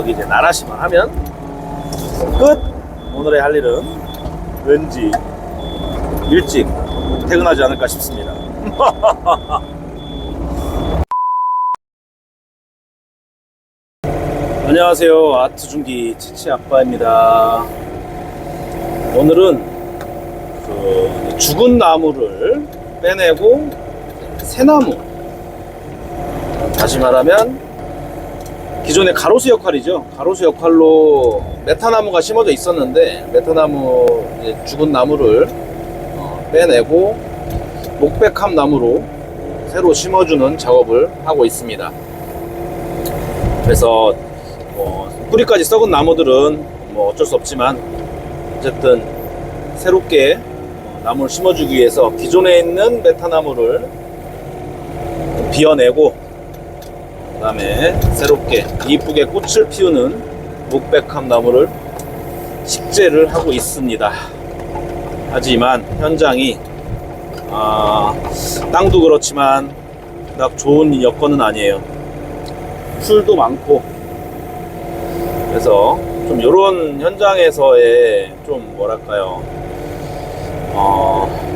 여기 이제 나라시만 하면 끝! 오늘의 할 일은 왠지 일찍 퇴근하지 않을까 싶습니다. 안녕하세요. 아트중기 치치아빠입니다. 오늘은 그 죽은 나무를 빼내고 새나무, 다시 말하면 기존의 가로수 역할이죠. 가로수 역할로 메타나무가 심어져 있었는데 메타나무, 죽은 나무를 빼내고 목백합 나무로 새로 심어주는 작업을 하고 있습니다. 그래서 뿌리까지 썩은 나무들은 어쩔 수 없지만 어쨌든 새롭게 나무를 심어주기 위해서 기존에 있는 메타나무를 비워내고 그 다음에 새롭게 이쁘게 꽃을 피우는 목백합 나무를 식재를 하고 있습니다. 하지만 현장이 땅도 그렇지만 딱 좋은 여건은 아니에요. 풀도 많고, 그래서 좀 이런 현장에서의 좀 뭐랄까요,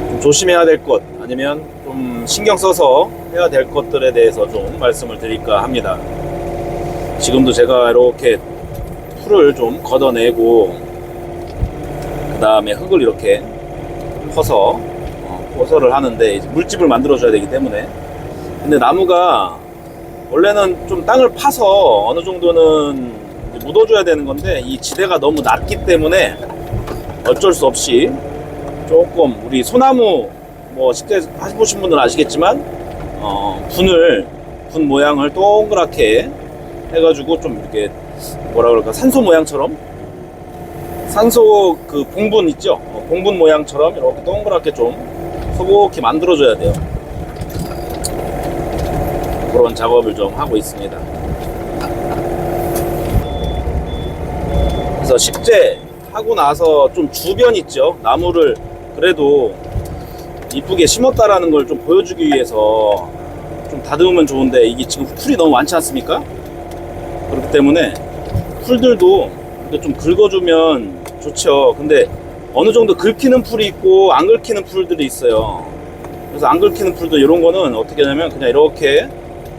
좀 조심해야 될 것, 아니면 좀 신경 써서 해야 될 것들에 대해서 좀 말씀을 드릴까 합니다. 지금도 제가 이렇게 풀을 좀 걷어내고 그 다음에 흙을 이렇게 퍼서 포설을 하는데 이제 물집을 만들어 줘야 되기 때문에, 근데 나무가 원래는 좀 땅을 파서 어느 정도는 묻어줘야 되는 건데 이 지대가 너무 낮기 때문에 어쩔 수 없이 조금, 우리 소나무 식재 해보신 분들은 아시겠지만 분 모양을 동그랗게 해가지고 좀 이렇게 뭐라 그럴까, 산소 모양처럼, 산소 그 봉분 있죠, 봉분 모양처럼 이렇게 동그랗게 좀 소복히 만들어줘야 돼요. 그런 작업을 좀 하고 있습니다. 그래서 식재하고 나서 좀 주변 있죠, 나무를 그래도 이쁘게 심었다라는 걸 좀 보여주기 위해서 좀 다듬으면 좋은데, 이게 지금 풀이 너무 많지 않습니까? 그렇기 때문에 풀들도 좀 긁어주면 좋죠. 근데 어느 정도 긁히는 풀이 있고 안 긁히는 풀들이 있어요. 그래서 안 긁히는 풀도 이런 거는 어떻게 하냐면 그냥 이렇게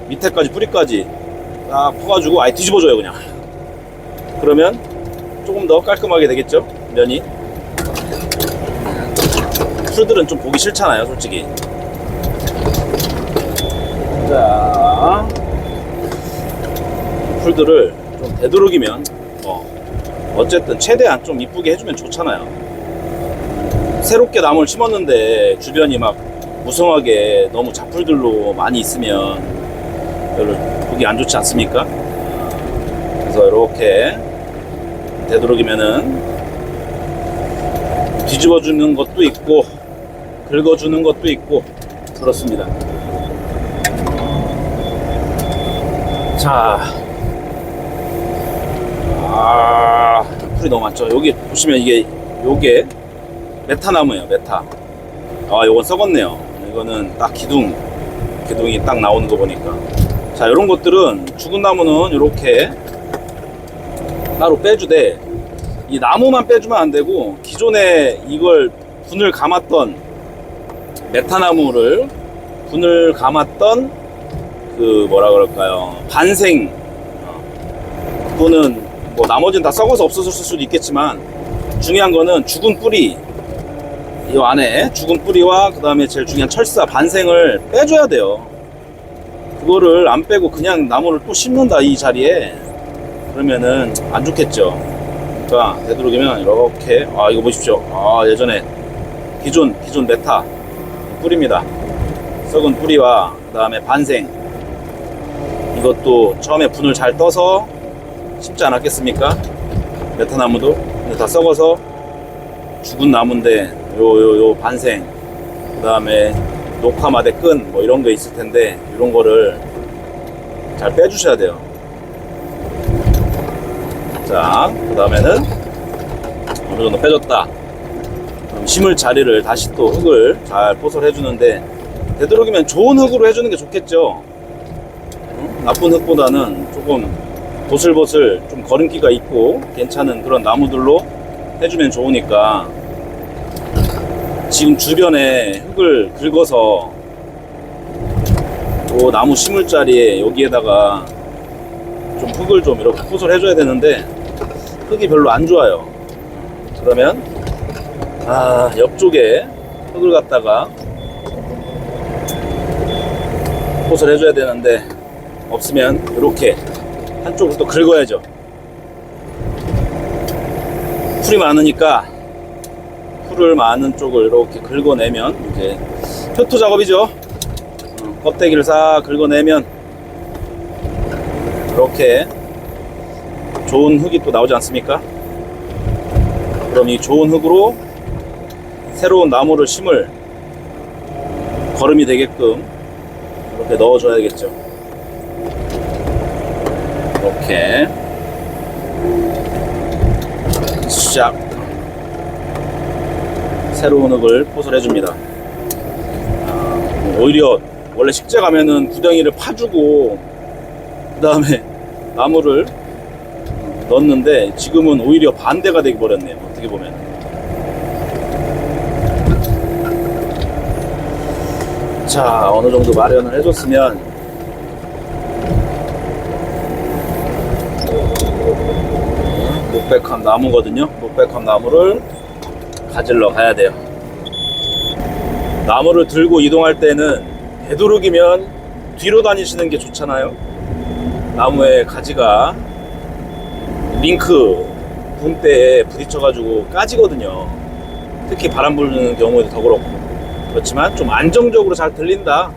밑에까지, 뿌리까지 딱 퍼가지고 아예 뒤집어줘요 그냥. 그러면 조금 더 깔끔하게 되겠죠, 면이. 풀들은 좀 보기 싫잖아요, 솔직히. 자, 풀들을 좀 되도록이면 어쨌든 최대한 좀 이쁘게 해주면 좋잖아요. 새롭게 나무를 심었는데 주변이 막 무성하게 너무 잡풀들로 많이 있으면 별로 보기 안 좋지 않습니까? 그래서 이렇게 되도록이면은 뒤집어주는 것도 있고 긁어주는 것도 있고 그렇습니다. 자, 풀이 너무 많죠. 여기 보시면 요게 메타나무예요, 메타. 요건 썩었네요. 이거는 딱 기둥이 딱 나오는 거 보니까. 자, 요런 것들은, 죽은 나무는 요렇게 따로 빼주되, 이 나무만 빼주면 안 되고 기존에 이걸 분을 감았던 메타나무를 분을 감았던 그 뭐라 그럴까요, 반생, 그거는 나머지는 다 썩어서 없어졌을 수도 있겠지만 중요한 거는 죽은 뿌리, 이 안에 죽은 뿌리와 그 다음에 제일 중요한 철사, 반생을 빼줘야 돼요. 그거를 안 빼고 그냥 나무를 또 심는다 이 자리에, 그러면은 안 좋겠죠. 그러니까 되도록이면 이렇게, 이거 보십시오. 예전에 기존 메타 뿌리입니다. 썩은 뿌리와 그 다음에 반생, 이것도 처음에 분을 잘 떠서 심지 않았겠습니까? 메타나무도. 근데 다 썩어서 죽은 나무인데 요 반생, 그 다음에 녹화마대 끈 이런 거 있을 텐데 이런 거를 잘 빼주셔야 돼요. 자, 그 다음에는 어느 정도 빼줬다. 그럼 심을 자리를 다시 또 흙을 잘 포설해 주는데, 되도록이면 좋은 흙으로 해주는 게 좋겠죠. 나쁜 흙보다는 조금 보슬보슬 좀 걸음기가 있고 괜찮은 그런 나무들로 해주면 좋으니까 지금 주변에 흙을 긁어서 또 나무 심을 자리에 여기에다가 좀 흙을 좀 이렇게 포설 해줘야 되는데 흙이 별로 안 좋아요. 그러면 옆쪽에 흙을 갖다가 포설 해줘야 되는데 없으면 이렇게 한쪽을 또 긁어야죠. 풀이 많으니까 풀을 많은 쪽을 이렇게 긁어내면 이제 표토 작업이죠. 껍데기를 싹 긁어내면 이렇게 좋은 흙이 또 나오지 않습니까? 그럼 이 좋은 흙으로 새로운 나무를 심을 거름이 되게끔 이렇게 넣어줘야겠죠. 이렇게 시작. 새로운 흙을 포설해줍니다. 오히려 원래 식재 가면은 구덩이를 파주고 그 다음에 나무를 넣었는데 지금은 오히려 반대가 되게 버렸네요. 어떻게 보면. 자, 어느 정도 마련을 해줬으면 녹백한 나무거든요. 녹백한 나무를 가지러 가야 돼요. 나무를 들고 이동할 때는 되도록이면 뒤로 다니시는 게 좋잖아요. 나무의 가지가 링크 붕대에 부딪혀가지고 까지거든요. 특히 바람 불는 경우에도 더 그렇고. 그렇지만 좀 안정적으로 잘 들린다,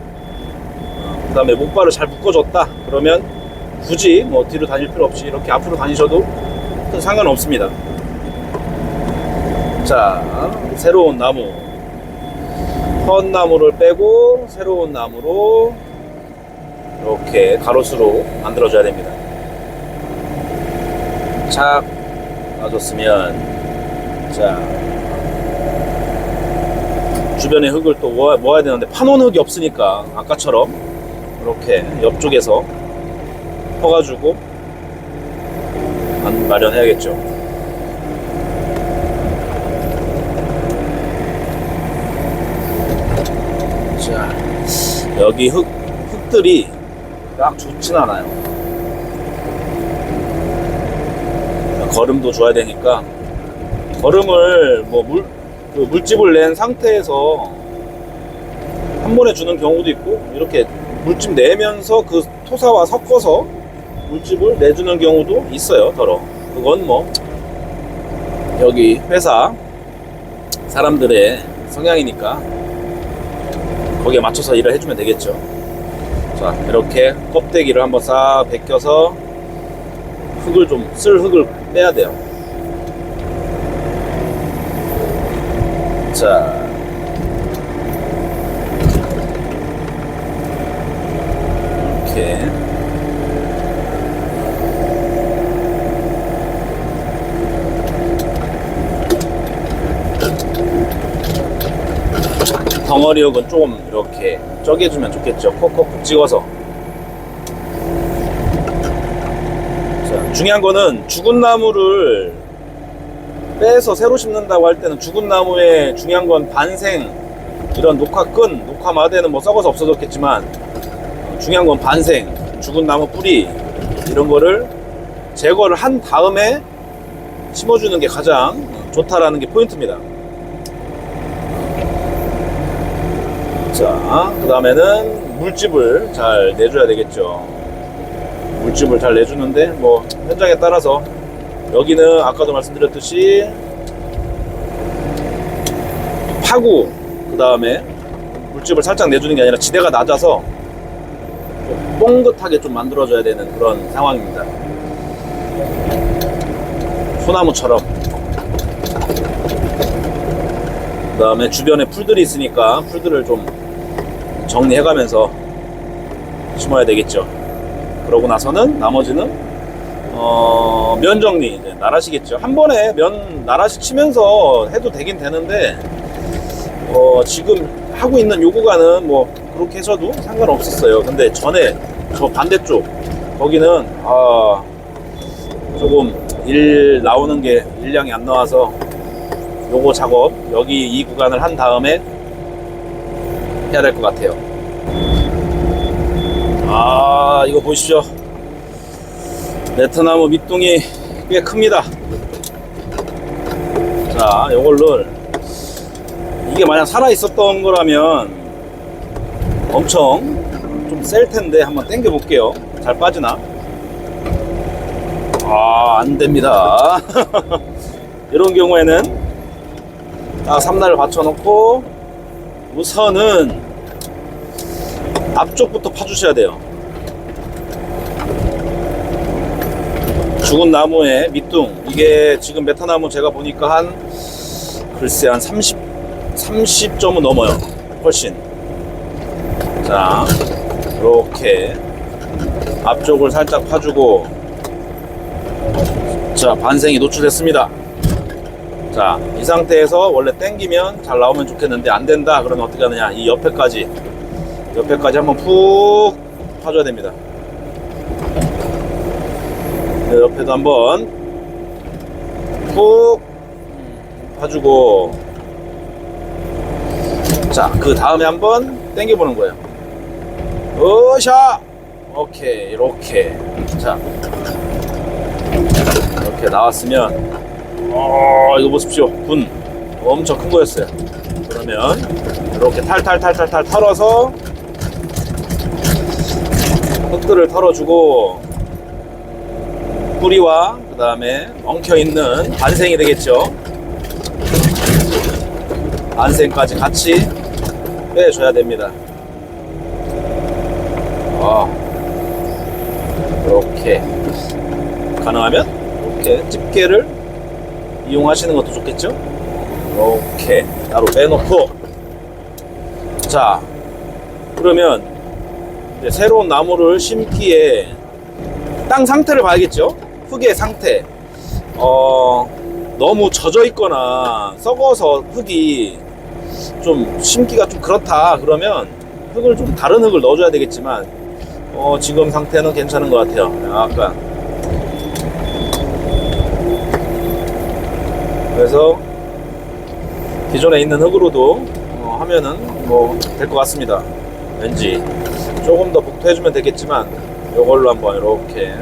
그 다음에 목발을 잘 묶어줬다, 그러면 굳이 뭐 뒤로 다닐 필요 없이 이렇게 앞으로 다니셔도 큰 상관없습니다. 자, 새로운 나무, 헌 나무를 빼고 새로운 나무로 이렇게 가로수로 만들어줘야 됩니다. 착 놔줬으면, 자, 주변에 흙을 또 모아야 되는데 파놓은 흙이 없으니까 아까처럼 이렇게 옆쪽에서 퍼가지고 마련해야겠죠. 자, 여기 흙들이 딱 좋진 않아요. 거름도 줘야 되니까 거름을 뭐 물집을 낸 상태에서 한 번에 주는 경우도 있고, 이렇게 물집 내면서 그 토사와 섞어서 물집을 내주는 경우도 있어요. 더러 그건 뭐 여기 회사 사람들의 성향이니까 거기에 맞춰서 일을 해주면 되겠죠. 자, 이렇게 껍데기를 한번 싹 벗겨서 흙을 좀 쓸 흙을 빼야 돼요. 자, 이렇게 덩어리 흙은 조금 이렇게 쪼개주면 좋겠죠. 콕콕 찍어서. 자, 중요한 거는 죽은 나무를 빼서 새로 심는다고 할 때는 죽은 나무에 중요한 건 반생, 이런 녹화끈, 녹화마대는 뭐 썩어서 없어졌겠지만 중요한 건 반생, 죽은 나무 뿌리 이런 거를 제거를 한 다음에 심어주는 게 가장 좋다라는 게 포인트입니다. 자, 그 다음에는 물집을 잘 내줘야 되겠죠. 물집을 잘 내주는데 뭐 현장에 따라서 여기는 아까도 말씀드렸듯이 파고 그 다음에 물집을 살짝 내주는 게 아니라 지대가 낮아서 좀 뽕긋하게 좀 만들어줘야 되는 그런 상황입니다. 소나무처럼. 그 다음에 주변에 풀들이 있으니까 풀들을 좀 정리해가면서 심어야 되겠죠. 그러고 나서는 나머지는 면 정리 이제 나라시겠죠. 한 번에 면 나라시 치면서 해도 되긴 되는데 지금 하고 있는 요 구간은 뭐 그렇게 해서도 상관없었어요. 근데 전에 저 반대쪽 거기는 조금 일 나오는 게 일량이 안 나와서 요거 작업 여기 이 구간을 한 다음에 해야 될 것 같아요. 아, 이거 보시죠. 네트나무 밑둥이 꽤 큽니다. 자, 요걸를 이게 만약 살아 있었던 거라면 엄청 좀 셀 텐데 한번 당겨 볼게요. 잘 빠지나? 아, 안 됩니다. 이런 경우에는 딱 3날을 받쳐 놓고 우선은 앞쪽부터 파주셔야 돼요. 죽은 나무의 밑둥, 이게 지금 메타나무 제가 보니까 한 글쎄 한 30점은 넘어요. 훨씬. 자, 이렇게 앞쪽을 살짝 파주고, 자, 반생이 노출됐습니다. 자, 이 상태에서 원래 당기면 잘 나오면 좋겠는데 안 된다 그러면 어떻게 하느냐, 이 옆에까지 한번 푹 파줘야 됩니다. 옆에도 한번 푹 파주고, 자, 그 다음에 한번 당겨 보는 거예요. 으샤! 오케이, 이렇게. 자, 이렇게 나왔으면, 이거 보십시오. 분 엄청 큰 거였어요. 그러면 이렇게 탈탈탈탈 털어서 흙들을 털어주고, 뿌리와 그 다음에 엉켜있는 반생이 되겠죠. 반생까지 같이 빼줘야 됩니다. 이렇게 가능하면 이렇게 집게를 이용하시는 것도 좋겠죠. 이렇게 따로 빼놓고, 자, 그러면 이제 새로운 나무를 심기에 땅 상태를 봐야겠죠. 흙의 상태. 너무 젖어 있거나 썩어서 흙이 좀 심기가 좀 그렇다 그러면 흙을 좀 다른 흙을 넣어줘야 되겠지만, 지금 상태는 괜찮은 것 같아요. 약간. 그래서 기존에 있는 흙으로도 하면은 뭐 될 것 같습니다. 왠지 조금 더 복토해주면 되겠지만, 이걸로 한번 이렇게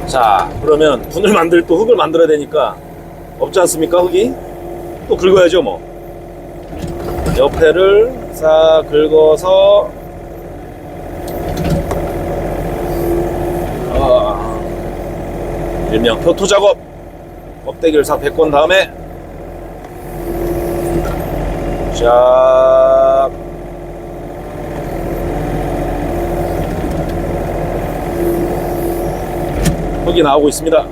자, 그러면 분을 만들 또 흙을 만들어야 되니까 없지 않습니까? 흙이 또 긁어야죠. 뭐 옆에를 싹 긁어서 일명 표토 작업, 껍데기를 싹 베꼰 다음에 쫙 흙이 나오고 있습니다.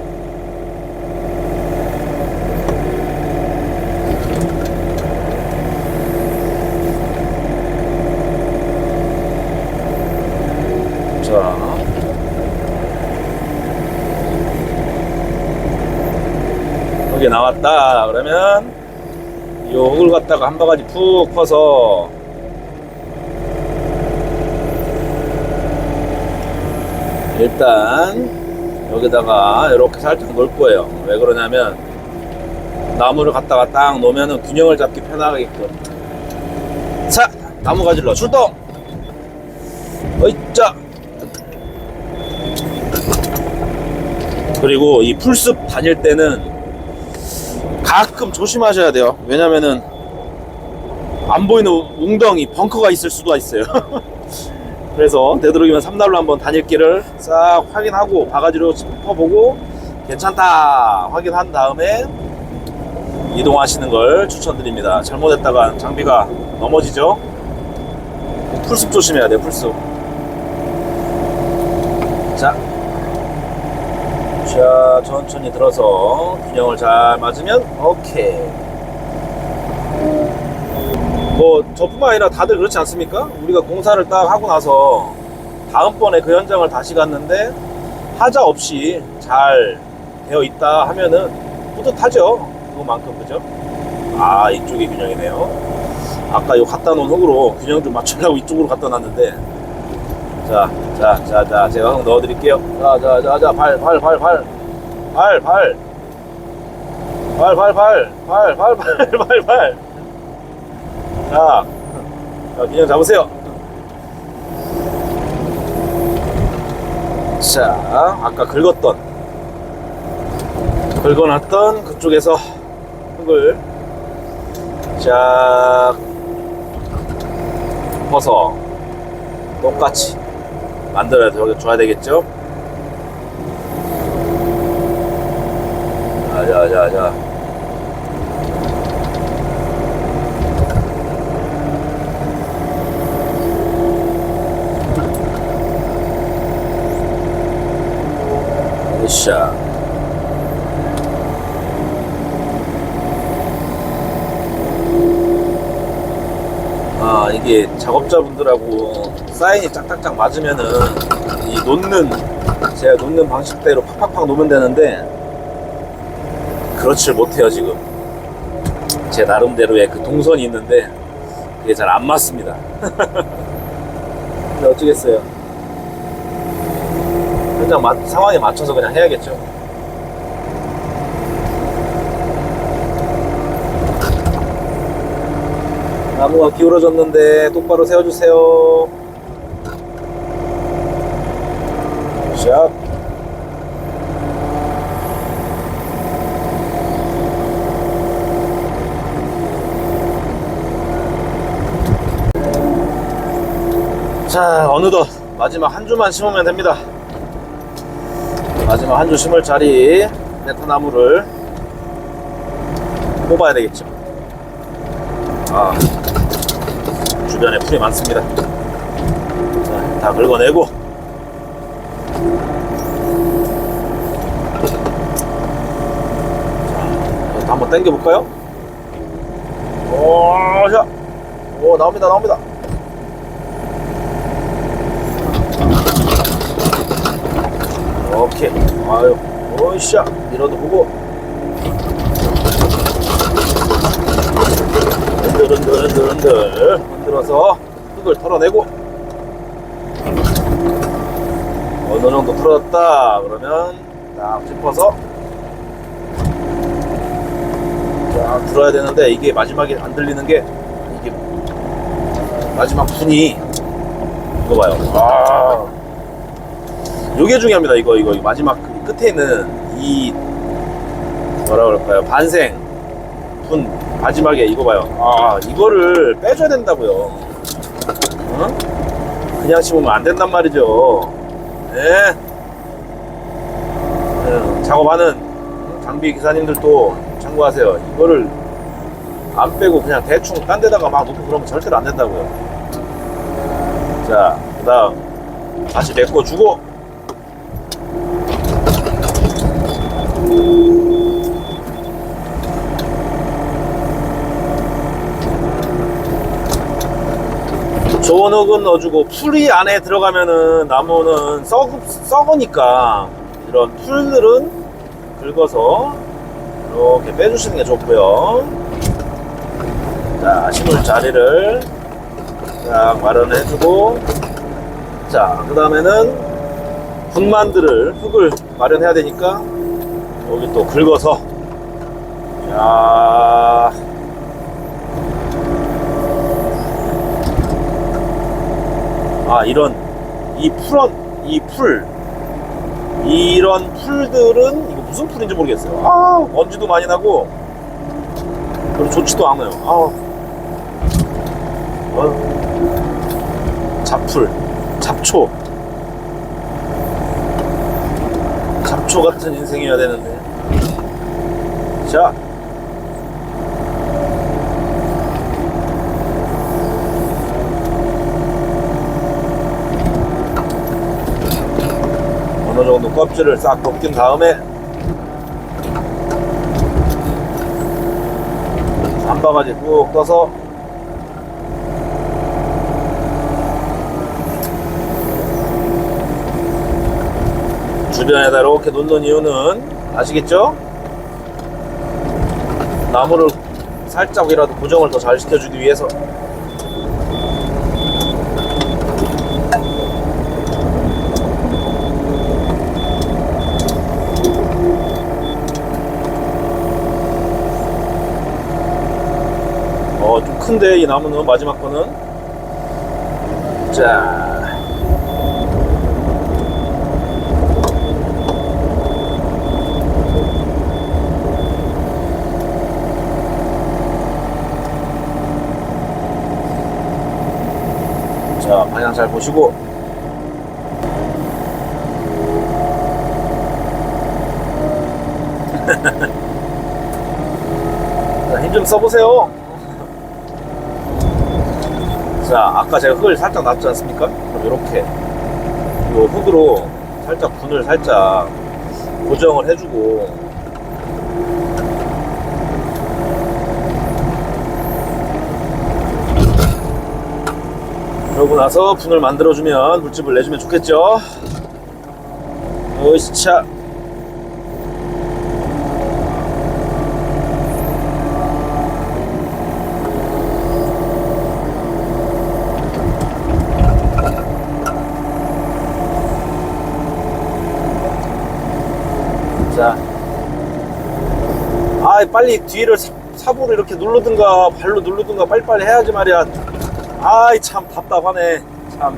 자, 흙이 나왔다 그러면 이 흙을 갖다가 한 바가지 푹 퍼서 일단 여기다가 이렇게 살짝 놓을 거예요. 왜 그러냐면 나무를 갖다가 딱 놓으면 균형을 잡기 편하게끔. 자, 나무 가지러 출동! 어이짜! 그리고 이 풀숲 다닐 때는 가끔 조심하셔야 돼요. 왜냐면은 안 보이는 웅덩이, 벙커가 있을 수가 있어요. 그래서 되도록이면 삼날로 한번 다닐길을 싹 확인하고 바가지로 짚어보고 괜찮다 확인한 다음에 이동하시는 걸 추천드립니다. 잘못했다가 장비가 넘어지죠. 풀숲 조심해야 돼요. 풀숲. 자, 천천히 들어서 균형을 잘 맞으면 오케이. 뭐 저뿐만 아니라 다들 그렇지 않습니까? 우리가 공사를 딱 하고 나서 다음번에 그 현장을 다시 갔는데 하자 없이 잘 되어 있다 하면은 뿌듯하죠. 그거만큼. 그죠? 아, 이쪽이 균형이네요. 아까 요 갖다 놓은 흙으로 균형 좀 맞추려고 이쪽으로 갖다 놨는데. 자, 제가 흙 넣어드릴게요. 자, 발. 자, 균형 잡으세요. 자, 아까 긁어놨던 그쪽에서 흙을 쫙 퍼서 똑같이 만들어줘야 되겠죠? 자. 으쌰. 아, 이게 작업자분들하고 사인이 짝짝짝 맞으면은 제가 놓는 방식대로 팍팍팍 놓으면 되는데 그렇지 못해요. 지금 제 나름대로의 그 동선이 있는데 이게 잘 안 맞습니다. 근데 어쩌겠어요. 현장 상황에 맞춰서 그냥 해야겠죠. 나무가 기울어졌는데 똑바로 세워주세요. 샵. 자, 어느덧 마지막 한 주만 심으면 됩니다. 마지막 한 주 심을 자리 베트나무를 뽑아야 되겠죠. 아, 주변에 풀이 많습니다. 자, 다 긁어내고 자, 이것도 한번 당겨 볼까요? 오, 나옵니다. 오케이. 아유, 오이샤. 밀어도 보고. 흔들. 흔들어서 흙을 털어내고. 어느 정도 털어졌다. 그러면 딱 짚어서 쫙 들어야 되는데 이게 마지막에 안 들리는 게 이게 마지막 분이 이거 봐요. 아. 요게 중요합니다. 이거 마지막 끝에 있는 이 뭐라 그럴까요? 반생 분 마지막에 이거 봐요. 아, 이거를 빼줘야 된다고요. 응? 그냥 심으면 안 된단 말이죠. 네. 작업하는 장비 기사님들도 참고하세요. 이거를 안 빼고 그냥 대충 딴 데다가 막 놓고 그러면 절대로 안 된다고요. 자, 그 다음 다시 메꿔주고 좋은 흙은 넣어주고 풀이 안에 들어가면은 나무는 썩으니까 이런 풀들은 긁어서 이렇게 빼주시는 게 좋고요. 자, 심을 자리를 딱 마련해주고, 자, 그 다음에는 분만들을 흙을 마련해야 되니까 여기 또 긁어서, 자, 아, 이런 이런 풀들은 이거 무슨 풀인지 모르겠어요. 아, 먼지도 많이 나고 그리고 좋지도 않아요. 잡초 같은 인생이어야 되는데. 자, 어느 정도 껍질을 싹 벗긴 다음에 한 바가지 꾹 떠서 주변에다 이렇게 놓는 이유는 아시겠죠? 나무를 살짝이라도 고정을 더 잘 시켜주기 위해서. 좀 큰데 이 나무는 마지막 거는. 자, 자, 방향 잘 보시고. 힘 좀 써보세요. 자, 아까 제가 흙을 살짝 놨지 않습니까? 그럼 이렇게 이 흙으로 살짝 분을 살짝 고정을 해주고, 그러고 나서 분을 만들어주면 물집을 내주면 좋겠죠. 으쌰. 자, 빨리 뒤를 삽으로 이렇게 누르든가 발로 누르든가 빨리빨리 해야지 말이야. 아이, 참 답답하네. 참.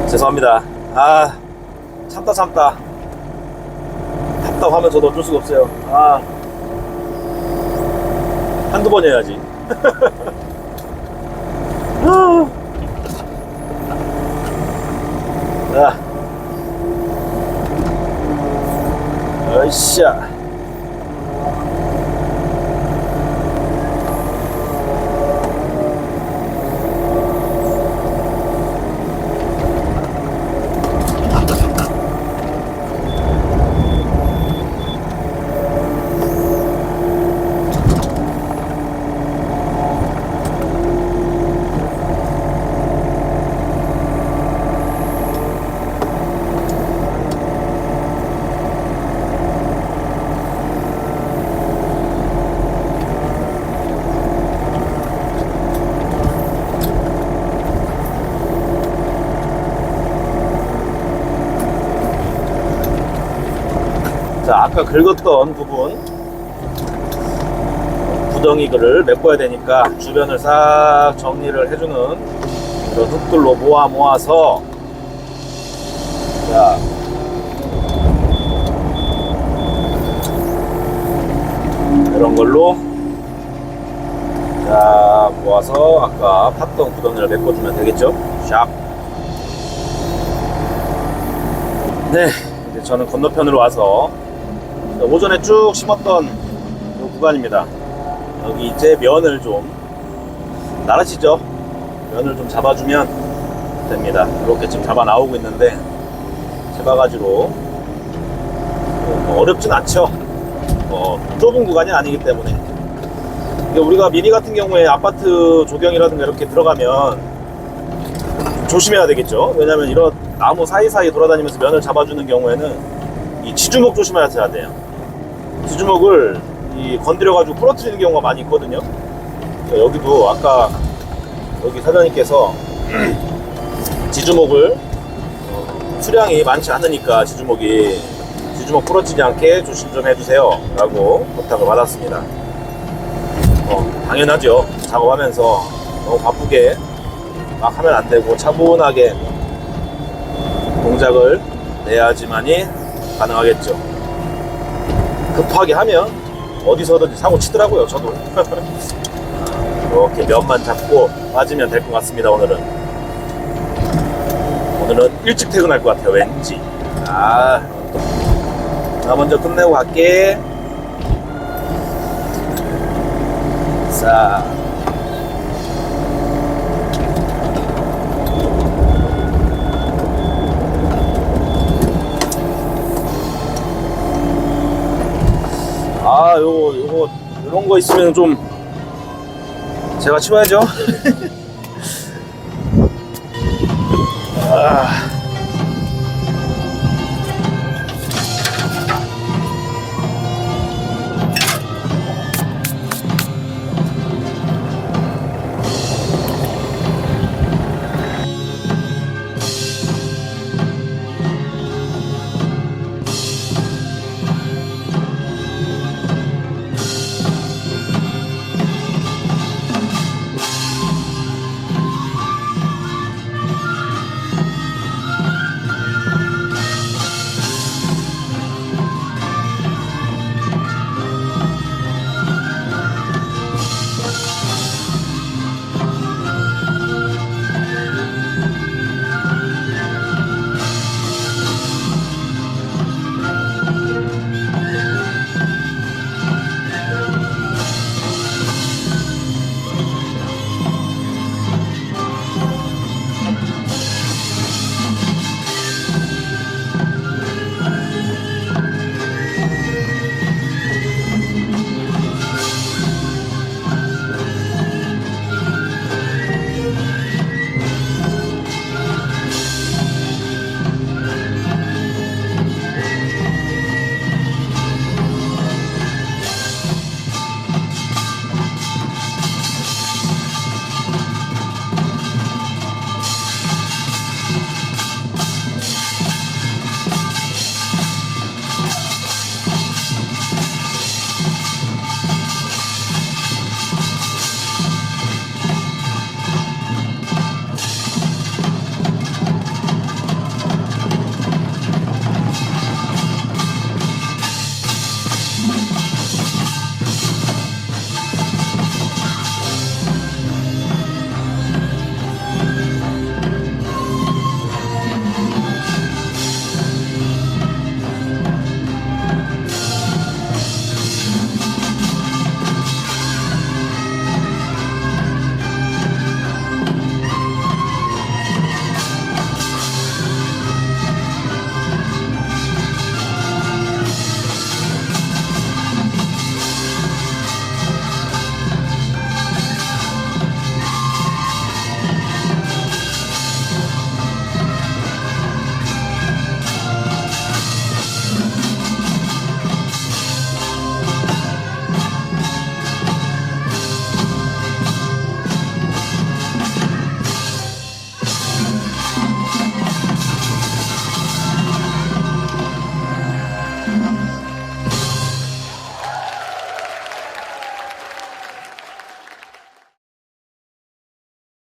죄송합니다. 참다. 답답하면서도 어쩔 수가 없어요. 한두 번 해야지. 자, 으쌰. 자, 아까 긁었던 부분 구덩이를 메꿔야 되니까 주변을 싹 정리를 해주는 이런 흙들로 모아서, 자, 이런 걸로 자 모아서 아까 팠던 구덩이를 메꿔주면 되겠죠. 샥. 네, 이제 저는 건너편으로 와서 오전에 쭉 심었던 이 구간입니다. 여기 이제 면을 좀 나르시죠. 면을 좀 잡아주면 됩니다. 이렇게 지금 잡아 나오고 있는데 제바가지로 어렵진 않죠. 좁은 구간이 아니기 때문에. 우리가 미니 같은 경우에 아파트 조경이라든가 이렇게 들어가면 조심해야 되겠죠. 왜냐면 이런 나무 사이사이 돌아다니면서 면을 잡아주는 경우에는 이 지주목 조심하셔야 돼요. 지주목을 건드려가지고 부러뜨리는 경우가 많이 있거든요. 여기도 아까 여기 사장님께서 지주목을 수량이 많지 않으니까 지주목 부러지지 않게 조심 좀 해주세요 라고 부탁을 받았습니다. 당연하죠. 작업하면서 너무 바쁘게 막 하면 안 되고 차분하게 동작을 내야지만이 가능하겠죠. 급하게 하면 어디서든지 사고 치더라고요. 저도 이렇게 면만 잡고 빠지면 될 것 같습니다. 오늘은 일찍 퇴근할 것 같아요. 왠지. 나 먼저 끝내고 갈게. 자, 요거 이런 거 있으면 좀 제가 치워야죠.